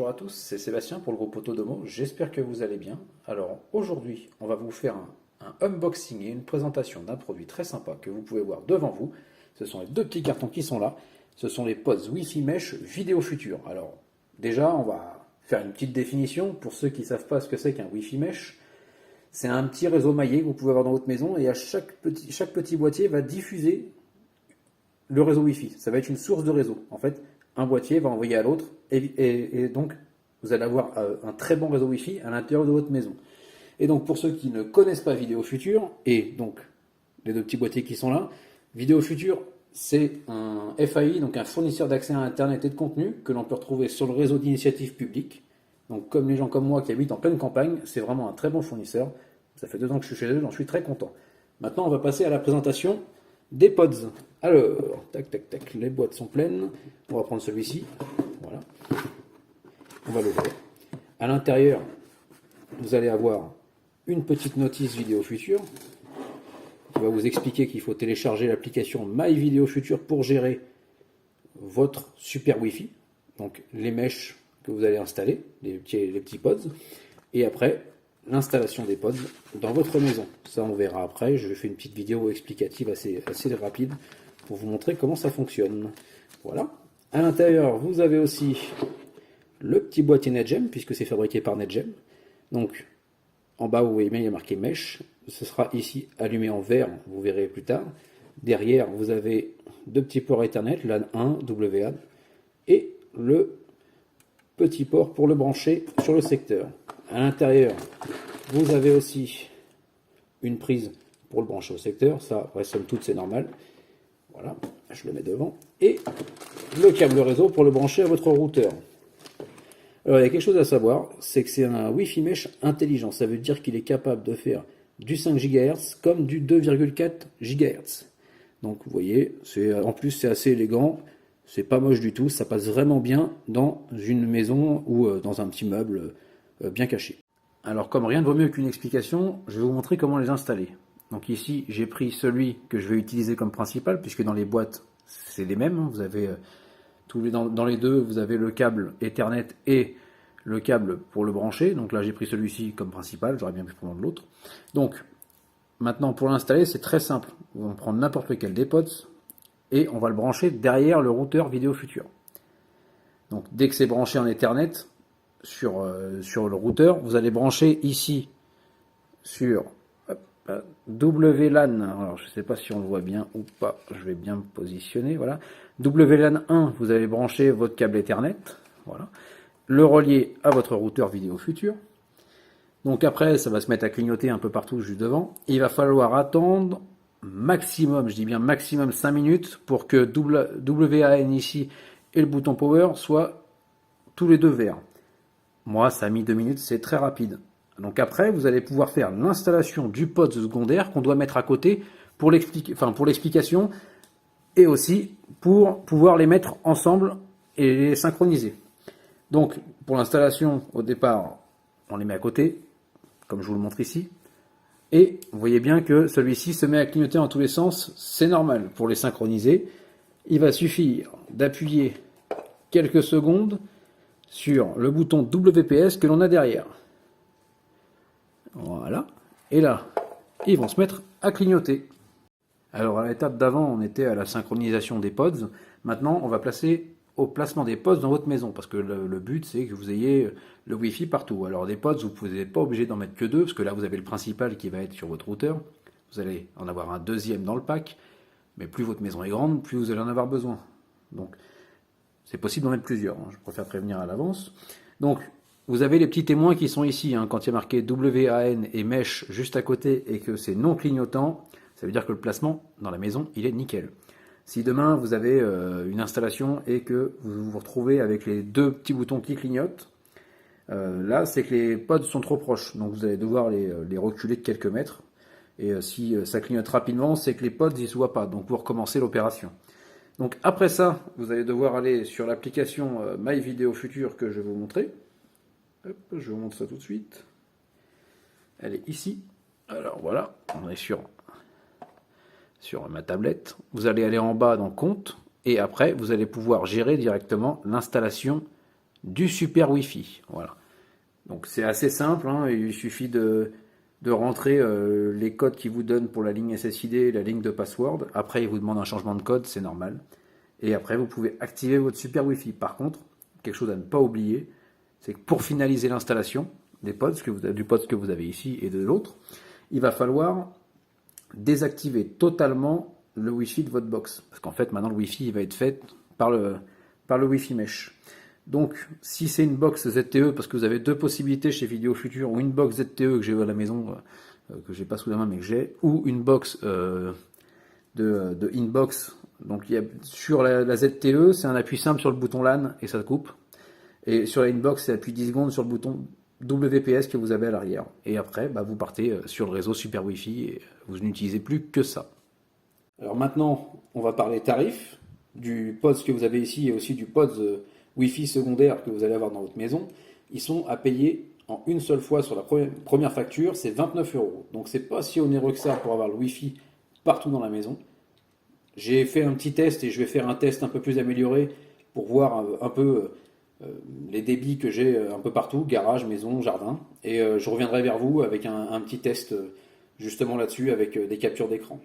Bonjour à tous, c'est Sébastien pour le groupe Autodomo, j'espère que vous allez bien. Alors aujourd'hui, on va vous faire un unboxing et une présentation d'un produit très sympa que vous pouvez voir devant vous. Ce sont les deux petits cartons qui sont là, ce sont les pods Wi-Fi Mesh Vidéo Future. Alors déjà, on va faire une petite définition pour ceux qui ne savent pas ce que c'est qu'un Wi-Fi Mesh. C'est un petit réseau maillé que vous pouvez avoir dans votre maison et à chaque petit boîtier va diffuser le réseau Wi-Fi. Ça va être une source de réseau. En fait, un boîtier va envoyer à l'autre et donc vous allez avoir un très bon réseau Wi-Fi à l'intérieur de votre maison. Et donc pour ceux qui ne connaissent pas Vidéo Future, et donc les deux petits boîtiers qui sont là, Vidéo Future c'est un FAI, donc un fournisseur d'accès à Internet et de contenu que l'on peut retrouver sur le réseau d'initiative publique. Donc comme les gens comme moi qui habitent en pleine campagne, c'est vraiment un très bon fournisseur. Ça fait 2 ans que je suis chez eux, j'en suis très content. Maintenant on va passer à la présentation des pods. Alors, tac, tac, tac, les boîtes sont pleines. On va prendre celui-ci. Voilà. On va l'ouvrir. À l'intérieur, vous allez avoir une petite notice Vidéo Future qui va vous expliquer qu'il faut télécharger l'application My Vidéo Future pour gérer votre super Wi-Fi. Donc, les mèches que vous allez installer, les petits pods. Et après, l'installation des pods dans votre maison. Ça, on verra après. Je vais faire une petite vidéo explicative assez rapide pour vous montrer comment ça fonctionne. Voilà. À l'intérieur, vous avez aussi le petit boîtier NetGem, puisque c'est fabriqué par NetGem. Donc, en bas, vous voyez bien, il y a marqué Mesh. Ce sera ici allumé en vert, vous verrez plus tard. Derrière, vous avez 2 petits ports Ethernet, LAN 1, WLAN, et le petit port pour le brancher sur le secteur. À l'intérieur, vous avez aussi une prise pour le brancher au secteur. Ça, après, somme toute, c'est normal. Voilà, je le mets devant. Et le câble réseau pour le brancher à votre routeur. Alors, il y a quelque chose à savoir, c'est que c'est un Wi-Fi Mesh intelligent. Ça veut dire qu'il est capable de faire du 5 GHz comme du 2,4 GHz. Donc, vous voyez, en plus, c'est assez élégant. C'est pas moche du tout. Ça passe vraiment bien dans une maison ou dans un petit meuble bien caché. Alors comme rien ne vaut mieux qu'une explication, je vais vous montrer comment les installer. Donc ici j'ai pris celui que je vais utiliser comme principal, puisque dans les boîtes c'est les mêmes. Vous avez dans les deux, vous avez le câble Ethernet et le câble pour le brancher. Donc là j'ai pris celui-ci comme principal, j'aurais bien pu prendre l'autre. Donc maintenant pour l'installer c'est très simple. On va prendre n'importe lequel des pods et on va le brancher derrière le routeur Vidéo Future. Donc dès que c'est branché en Ethernet, sur le routeur, vous allez brancher ici sur WLAN. Alors je ne sais pas si on le voit bien ou pas, je vais bien me positionner. Voilà. WLAN 1, vous allez brancher votre câble Ethernet. Voilà. Le relier à votre routeur Vidéo Future. Donc après, ça va se mettre à clignoter un peu partout juste devant. Il va falloir attendre maximum, je dis bien maximum 5 minutes pour que WAN ici et le bouton Power soient tous les deux verts. Moi, ça a mis 2 minutes, c'est très rapide. Donc après, vous allez pouvoir faire l'installation du pod secondaire qu'on doit mettre à côté pour l'explication et aussi pour pouvoir les mettre ensemble et les synchroniser. Donc pour l'installation, au départ, on les met à côté, comme je vous le montre ici. Et vous voyez bien que celui-ci se met à clignoter en tous les sens, c'est normal. Pour les synchroniser, il va suffire d'appuyer quelques secondes sur le bouton WPS que l'on a derrière. Voilà. Et là, ils vont se mettre à clignoter. Alors à l'étape d'avant, on était à la synchronisation des pods. Maintenant, on va passer au placement des pods dans votre maison. Parce que le but, c'est que vous ayez le Wi-Fi partout. Alors des pods, vous n'êtes pas obligé d'en mettre que 2. Parce que là, vous avez le principal qui va être sur votre routeur. Vous allez en avoir un deuxième dans le pack. Mais plus votre maison est grande, plus vous allez en avoir besoin. Donc, c'est possible d'en mettre plusieurs, je préfère prévenir à l'avance. Donc, vous avez les petits témoins qui sont ici. Quand il y a marqué WAN et Mesh juste à côté et que c'est non clignotant, ça veut dire que le placement dans la maison, il est nickel. Si demain, vous avez une installation et que vous vous retrouvez avec les 2 petits boutons qui clignotent, là, c'est que les pods sont trop proches. Donc, vous allez devoir les reculer de quelques mètres. Et si ça clignote rapidement, c'est que les pods, ils ne se voient pas. Donc, vous recommencez l'opération. Donc après ça, vous allez devoir aller sur l'application My Vidéo Future que je vais vous montrer. Hop, je vous montre ça tout de suite. Elle est ici. Alors voilà, on est sur ma tablette. Vous allez aller en bas dans Compte et après, vous allez pouvoir gérer directement l'installation du super Wi-Fi. Voilà. Donc c'est assez simple, hein, il suffit de rentrer les codes qu'il vous donne pour la ligne SSID et la ligne de password. Après, il vous demande un changement de code, c'est normal. Et après, vous pouvez activer votre super Wi-Fi. Par contre, quelque chose à ne pas oublier, c'est que pour finaliser l'installation des pods, du pod que vous avez ici et de l'autre, il va falloir désactiver totalement le Wi-Fi de votre box. Parce qu'en fait, maintenant, le Wi-Fi il va être fait par le Wi-Fi Mesh. Donc, si c'est une box ZTE, parce que vous avez deux possibilités chez Vidéo Future, ou une box ZTE que j'ai à la maison, que j'ai pas sous la main mais que j'ai, ou une box de Inbox. Donc, sur la ZTE, c'est un appui simple sur le bouton LAN et ça coupe. Et sur la Inbox, c'est appui 10 secondes sur le bouton WPS que vous avez à l'arrière. Et après, vous partez sur le réseau Super Wi-Fi et vous n'utilisez plus que ça. Alors maintenant, on va parler tarifs du pod que vous avez ici et aussi du pod Wi-Fi secondaire que vous allez avoir dans votre maison. Ils sont à payer en une seule fois sur la première facture, c'est 29 euros. Donc c'est pas si onéreux que ça pour avoir le Wi-Fi partout dans la maison. J'ai fait un petit test et je vais faire un test un peu plus amélioré pour voir un peu les débits que j'ai un peu partout, garage, maison, jardin. Et je reviendrai vers vous avec un petit test justement là-dessus avec des captures d'écran.